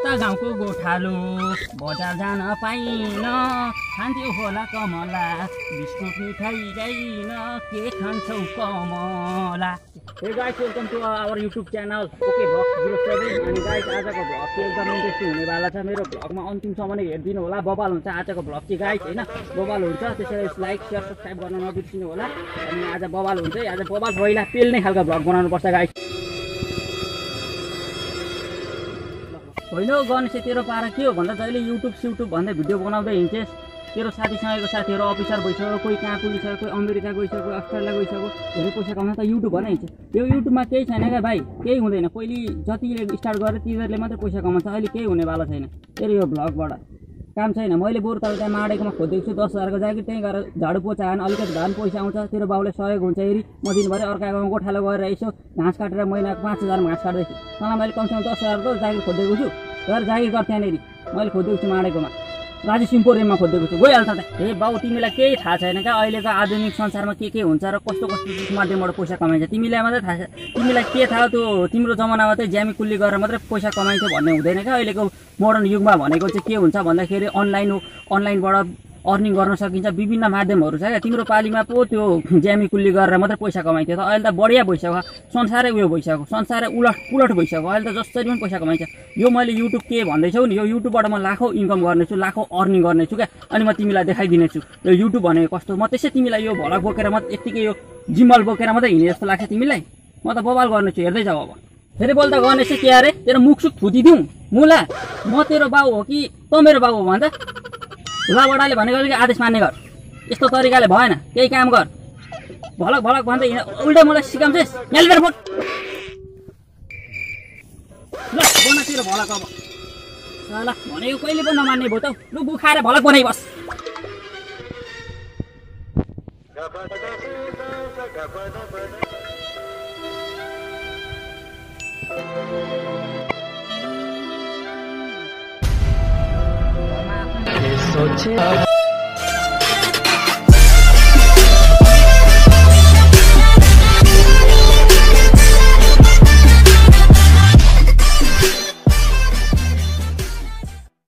उता गाउँको गोठालो बजार जान पाइन खान्थ्यौ होला कमला बिस्कुट मिठाई गाइन के खान्छौ Kamala. Hey guys welcome to our YouTube channel okay vlog 07 अनि गाइस आजको भ्लग चाहिँ एकदम इन्ट्रेस्टिङ हुनेवाला छ। मेरो भ्लगमा अन्तिमसम्म नै हेरिदिनु होला। बबाल हुन्छ आजको भ्लग चाहिँ गाइस हैन, बबाल हुन्छ। त्यसैले लाइक शेयर सब्स्क्राइब गर्न नबिर्सिनु होला। अनि आज बबाल हुन्छ है, आज बबाल पहिला पेल्ने खालको भ्लग बनाउनु पर्छ गाइस। होइन गणेश तेरो पारा के हो भन्दा जहिले युट्युब भन्दै भिडियो बनाउँदै हिँड्छेस्। तेरो साथीसँगको साथीहरू अफिसर भइसक्यो, कोही कहाँ पुगिसक्यो, कोही अमेरिका गइसक्यो, कोही अस्ट्रेलिया गइसक्यो, धेरै पैसा कमाउन त युट्युब भने हिँड्छ। यो युट्युबमा केही छैन क्या भाइ, केही हुँदैन। पहिले जतिले स्टार्ट गरेर तिनीहरूले मात्रै पैसा कमाउँछ, अहिले केही हुनेवाला छैन तेरो यो भ्लगबाट काम छैन। मैले बरु त त्यहाँ माडेकोमा खोजेको छु 10,000को जागिर, त्यहीँ गएर झाडु पोचा हान अलिकति भए पनि पैसा आउँछ। तेरो बाउले सहयोग हुन्छ हेरी म दिनभरि अर्काको गोठालो गएर यसो घाँस काटेर महिनाको 5,000 घाँस काट्दैछु। तँलाई मैले कमसेकम 10,000को जागिर खोजेको छु, गएर जागिर गर्थेँ यहाँनिर। मैले खोजेको छु माडेकोमा, राजेश सिम्पोरियममा खोजेको छु, गइहाल्छ त। हे बाउ तिमीलाई केही थाहा छैन क्या अहिलेको आधुनिक संसारमा के हुन्छ र कस्तो कस्तो माध्यमबाट पैसा कमाइन्छ तिमीलाई मात्रै थाहा छ। तिमीलाई के थाहा त्यो तिम्रो जमानामा चाहिँ ज्यामी कुल्ली गरेर मात्रै पैसा कमाइन्छ भन्ने हुँदैन क्या। अहिलेको मोडर्न युगमा भनेको चाहिँ के हुन्छ भन्दाखेरि अनलाइनबाट अर्निङ गर्न सकिन्छ, विभिन्न माध्यमहरू छ क्या। तिम्रो पालीमा पो त्यो ज्यामी कुल्ली गरेर मात्रै पैसा कमाइन्थ्यो त, अहिले त बढिया भइसक्यो, संसारै उयो भइसक्यो, संसारै उलट भइसक्यो। अहिले त जसरी पनि पैसा कमाइन्छ। यो मैले युट्युब के भन्दैछौ नि, यो युट्युबबाट म लाखौँ इन्कम गर्नेछु, लाखौँ अर्निङ गर्नेछु क्या। अनि म तिमीलाई देखाइदिनेछु यो युट्युब भनेको कस्तो। म त्यसै तिमीलाई यो भलक बोकेर म यत्तिकै यो जिम्बल बोकेर मात्रै हिँडे जस्तो लाग्छ तिमीलाई। म त बबाल गर्नेछु, हेर्दै जाऊ। अब फेरि बोल्दा गणेश के अरे तेरो मुखसुख थुतिदिउँ मुला। म तेरो बाउ हो कि त मेरो बाउ हो भन्छ? बुढाबडाले भनेको कि आदेश मान्ने गर, यस्तो तरिकाले भएन। केही काम गर, भलक भन्दै उल्टा मलाई सिकाउँछेस्। यहाँ लिएर फोट ल बना तेरो भलक। अब ल भनेको कहिले पनि नमान्ने भयो त। लु गुखाएर भलक बनाइबस्। सोचे